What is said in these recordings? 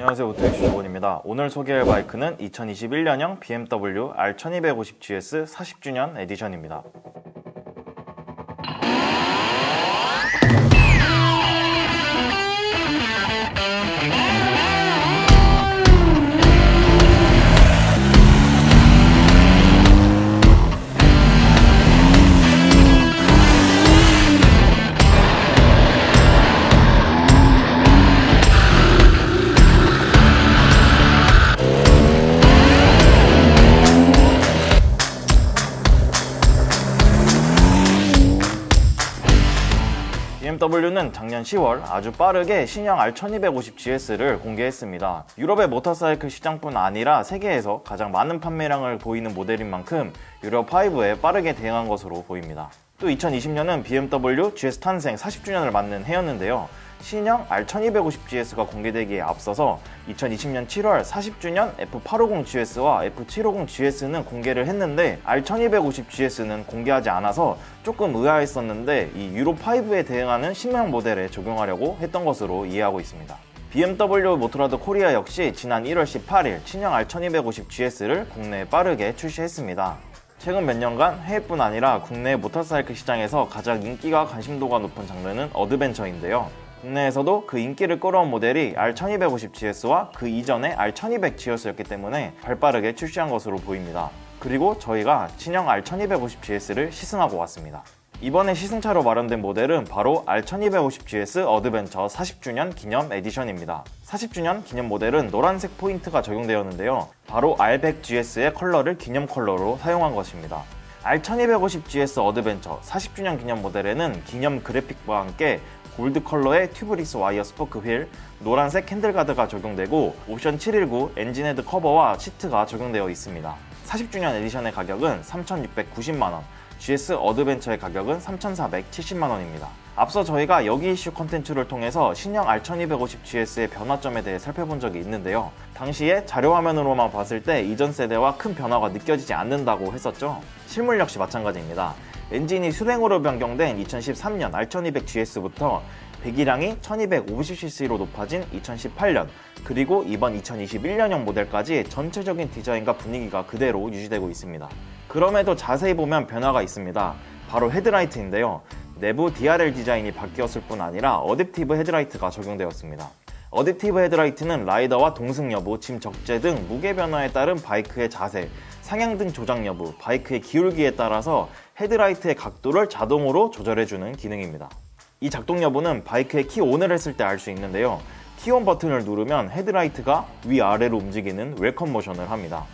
안녕하세요, 오토이슈 조건입니다. 오늘 소개할 바이크는 2021년형 BMW R1250GS 40주년 에디션입니다. BMW는 작년 10월 아주 빠르게 신형 R1250GS를 공개했습니다. 유럽의 모터사이클 시장뿐 아니라 세계에서 가장 많은 판매량을 보이는 모델인 만큼 유럽5에 빠르게 대응한 것으로 보입니다. 또 2020년은 BMW GS 탄생 40주년을 맞는 해였는데요. 신형 R1250GS가 공개되기에 앞서서 2020년 7월 40주년 F850GS와 F750GS는 공개를 했는데 R1250GS는 공개하지 않아서 조금 의아했었는데 이 유로5에 대응하는 신형 모델에 적용하려고 했던 것으로 이해하고 있습니다. BMW 모토라드 코리아 역시 지난 1월 18일 신형 R1250GS를 국내에 빠르게 출시했습니다. 최근 몇 년간 해외뿐 아니라 국내 모터사이클 시장에서 가장 인기가 관심도가 높은 장르는 어드벤처인데요. 국내에서도 그 인기를 끌어온 모델이 R1250GS와 그 이전의 R1200GS였기 때문에 발빠르게 출시한 것으로 보입니다. 그리고 저희가 신형 R1250GS를 시승하고 왔습니다. 이번에 시승차로 마련된 모델은 바로 R1250GS 어드벤처 40주년 기념 에디션입니다. 40주년 기념 모델은 노란색 포인트가 적용되었는데요. 바로 R100GS의 컬러를 기념 컬러로 사용한 것입니다. R1250GS 어드벤처 40주년 기념 모델에는 기념 그래픽과 함께 골드 컬러의 튜브리스 와이어 스포크 휠, 노란색 핸들가드가 적용되고 옵션 719 엔진헤드 커버와 시트가 적용되어 있습니다. 40주년 에디션의 가격은 3,690만원, GS 어드벤처의 가격은 3,470만원입니다. 앞서 저희가 여기 이슈 컨텐츠를 통해서 신형 R1250GS의 변화점에 대해 살펴본 적이 있는데요. 당시에 자료화면으로만 봤을 때 이전 세대와 큰 변화가 느껴지지 않는다고 했었죠. 실물 역시 마찬가지입니다. 엔진이 수랭으로 변경된 2013년 R1200GS부터 배기량이 1250cc로 높아진 2018년, 그리고 이번 2021년형 모델까지 전체적인 디자인과 분위기가 그대로 유지되고 있습니다. 그럼에도 자세히 보면 변화가 있습니다. 바로 헤드라이트인데요. 내부 DRL 디자인이 바뀌었을 뿐 아니라 어댑티브 헤드라이트가 적용되었습니다. 어댑티브 헤드라이트는 라이더와 동승 여부, 짐 적재 등 무게 변화에 따른 바이크의 자세, 상향등 조작 여부, 바이크의 기울기에 따라서 헤드라이트의 각도를 자동으로 조절해주는 기능입니다. 이 작동 여부는 바이크의 키온을 했을 때 알 수 있는데요. 키온 버튼을 누르면 헤드라이트가 위아래로 움직이는 웰컴 모션을 합니다.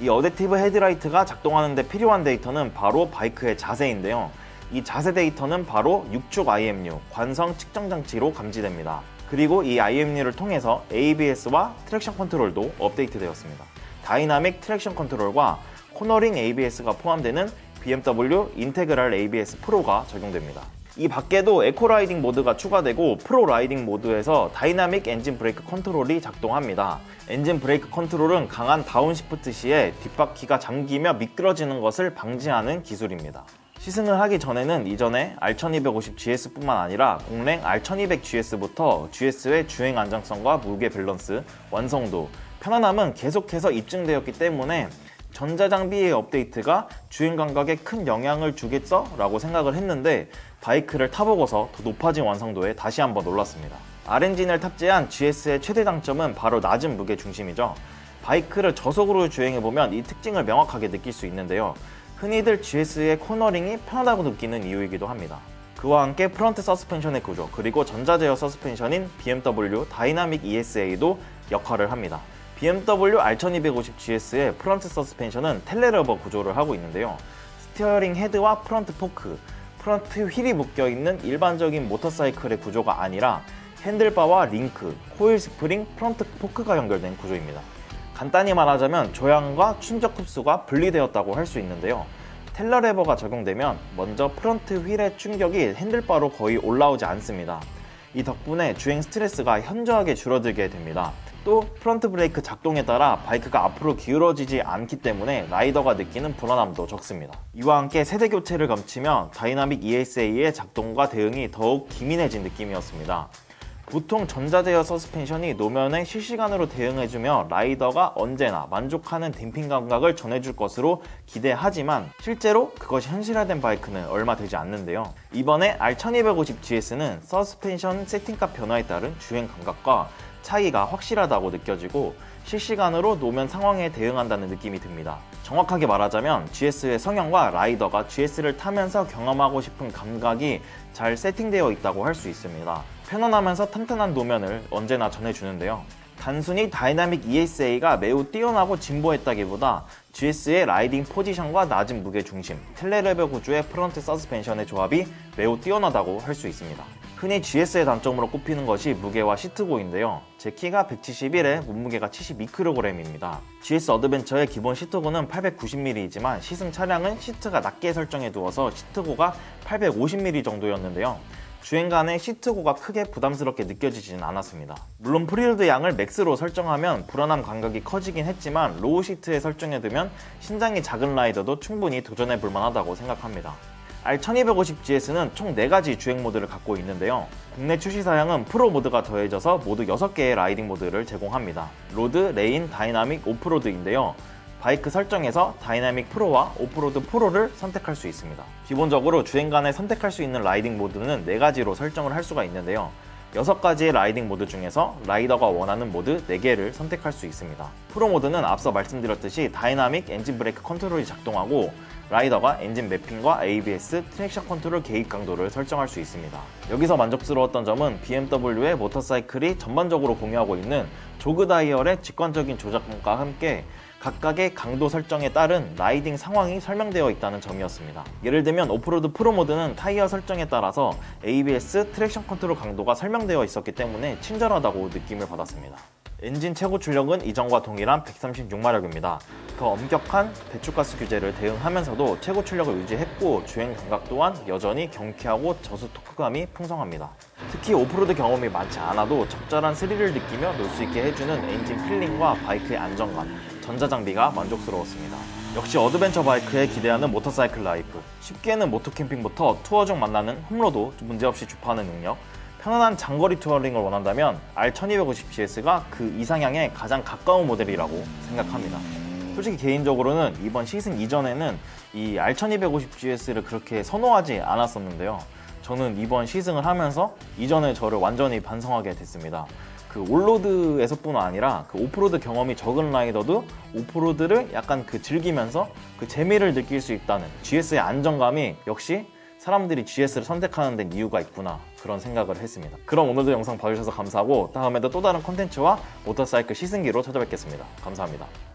이 어댑티브 헤드라이트가 작동하는 데 필요한 데이터는 바로 바이크의 자세인데요. 이 자세 데이터는 바로 6축 IMU, 관성 측정 장치로 감지됩니다. 그리고 이 IMU를 통해서 ABS와 트랙션 컨트롤도 업데이트되었습니다. 다이나믹 트랙션 컨트롤과 코너링 ABS가 포함되는 BMW 인테그랄 ABS 프로가 적용됩니다. 이 밖에도 에코 라이딩 모드가 추가되고 프로 라이딩 모드에서 다이나믹 엔진 브레이크 컨트롤이 작동합니다. 엔진 브레이크 컨트롤은 강한 다운시프트 시에 뒷바퀴가 잠기며 미끄러지는 것을 방지하는 기술입니다. 시승을 하기 전에는 이전에 R1250GS 뿐만 아니라 공랭 R1200GS부터 GS의 주행 안정성과 무게 밸런스, 완성도, 편안함은 계속해서 입증되었기 때문에 전자장비의 업데이트가 주행 감각에 큰 영향을 주겠어? 라고 생각을 했는데 바이크를 타보고서 더 높아진 완성도에 다시 한번 놀랐습니다. R엔진을 탑재한 GS의 최대 장점은 바로 낮은 무게 중심이죠. 바이크를 저속으로 주행해보면 이 특징을 명확하게 느낄 수 있는데요. 흔히들 GS의 코너링이 편하다고 느끼는 이유이기도 합니다. 그와 함께 프런트 서스펜션의 구조, 그리고 전자제어 서스펜션인 BMW 다이나믹 ESA도 역할을 합니다. BMW R1250GS의 프런트 서스펜션은 텔레러버 구조를 하고 있는데요. 스티어링 헤드와 프런트 포크, 프런트 휠이 묶여있는 일반적인 모터사이클의 구조가 아니라 핸들바와 링크, 코일 스프링, 프런트 포크가 연결된 구조입니다. 간단히 말하자면 조향과 충격 흡수가 분리되었다고 할 수 있는데요. 텔러 레버가 적용되면 먼저 프런트 휠의 충격이 핸들바로 거의 올라오지 않습니다. 이 덕분에 주행 스트레스가 현저하게 줄어들게 됩니다. 또 프런트 브레이크 작동에 따라 바이크가 앞으로 기울어지지 않기 때문에 라이더가 느끼는 불안함도 적습니다. 이와 함께 세대 교체를 거치며 다이나믹 ESA의 작동과 대응이 더욱 기민해진 느낌이었습니다. 보통 전자제어 서스펜션이 노면에 실시간으로 대응해주며 라이더가 언제나 만족하는 댐핑 감각을 전해줄 것으로 기대하지만 실제로 그것이 현실화된 바이크는 얼마 되지 않는데요. 이번에 R1250GS는 서스펜션 세팅값 변화에 따른 주행 감각과 차이가 확실하다고 느껴지고 실시간으로 노면 상황에 대응한다는 느낌이 듭니다. 정확하게 말하자면 GS의 성향과 라이더가 GS를 타면서 경험하고 싶은 감각이 잘 세팅되어 있다고 할 수 있습니다. 편안하면서 튼튼한 노면을 언제나 전해주는데요. 단순히 다이나믹 ESA가 매우 뛰어나고 진보했다기보다 GS의 라이딩 포지션과 낮은 무게 중심, 텔레레벨 구조의 프론트 서스펜션의 조합이 매우 뛰어나다고 할 수 있습니다. 흔히 GS의 단점으로 꼽히는 것이 무게와 시트고인데요. 제 키가 171에 몸무게가 72kg입니다. GS 어드벤처의 기본 시트고는 890mm이지만 시승 차량은 시트가 낮게 설정해 두어서 시트고가 850mm 정도였는데요. 주행간에 시트고가 크게 부담스럽게 느껴지지는 않았습니다. 물론 프리로드 양을 맥스로 설정하면 불안함 감각이 커지긴 했지만 로우 시트에 설정해두면 신장이 작은 라이더도 충분히 도전해 볼 만하다고 생각합니다. R1250GS는 총 4가지 주행 모드를 갖고 있는데요. 국내 출시 사양은 프로 모드가 더해져서 모두 6개의 라이딩 모드를 제공합니다. 로드, 레인, 다이나믹, 오프로드인데요. 바이크 설정에서 다이나믹 프로와 오프로드 프로를 선택할 수 있습니다. 기본적으로 주행간에 선택할 수 있는 라이딩 모드는 4가지로 설정을 할 수가 있는데요. 6가지의 라이딩 모드 중에서 라이더가 원하는 모드 4개를 선택할 수 있습니다. 프로 모드는 앞서 말씀드렸듯이 다이나믹 엔진 브레이크 컨트롤이 작동하고 라이더가 엔진 매핑과 ABS, 트랙션 컨트롤 개입 강도를 설정할 수 있습니다. 여기서 만족스러웠던 점은 BMW의 모터사이클이 전반적으로 공유하고 있는 조그 다이얼의 직관적인 조작감과 함께 각각의 강도 설정에 따른 라이딩 상황이 설명되어 있다는 점이었습니다. 예를 들면 오프로드 프로 모드는 타이어 설정에 따라서 ABS, 트랙션 컨트롤 강도가 설명되어 있었기 때문에 친절하다고 느낌을 받았습니다. 엔진 최고 출력은 이전과 동일한 136마력입니다. 더 엄격한 배출가스 규제를 대응하면서도 최고 출력을 유지했고 주행 감각 또한 여전히 경쾌하고 저수 토크감이 풍성합니다. 특히 오프로드 경험이 많지 않아도 적절한 스릴을 느끼며 놀 수 있게 해주는 엔진 필링과 바이크의 안정감, 전자장비가 만족스러웠습니다. 역시 어드벤처 바이크에 기대하는 모터사이클 라이프. 쉽게는 모토캠핑부터 투어 중 만나는 홈로도 문제없이 주파하는 능력, 편안한 장거리 투어링을 원한다면 R1250GS가 그 이상향에 가장 가까운 모델이라고 생각합니다. 솔직히 개인적으로는 이번 시승 이전에는 이 R1250GS를 그렇게 선호하지 않았었는데요. 저는 이번 시승을 하면서 이전의 저를 완전히 반성하게 됐습니다. 그 올로드에서뿐 아니라 그 오프로드 경험이 적은 라이더도 오프로드를 약간 즐기면서 그 재미를 느낄 수 있다는 GS의 안정감이 역시 사람들이 GS를 선택하는 데는 이유가 있구나, 그런 생각을 했습니다. 그럼 오늘도 영상 봐주셔서 감사하고 다음에도 또 다른 콘텐츠와 모터사이클 시승기로 찾아뵙겠습니다. 감사합니다.